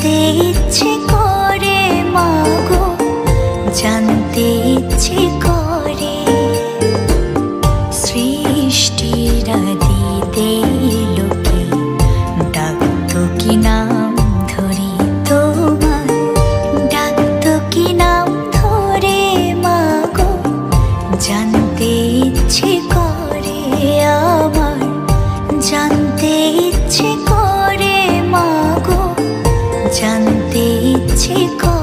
জানতে ইচ্ছে করে মাগো, জানতে ইচ্ছে করে। সৃষ্টির আদিতে লোকে ডাকতো কি নাম ধরি তোমার, ডাকতো কি নাম ধরে মাগো, জানতে ইচ্ছে করে আমার, জানতে ইচ্ছে করে মাগো, জানতে ইচ্ছে করে।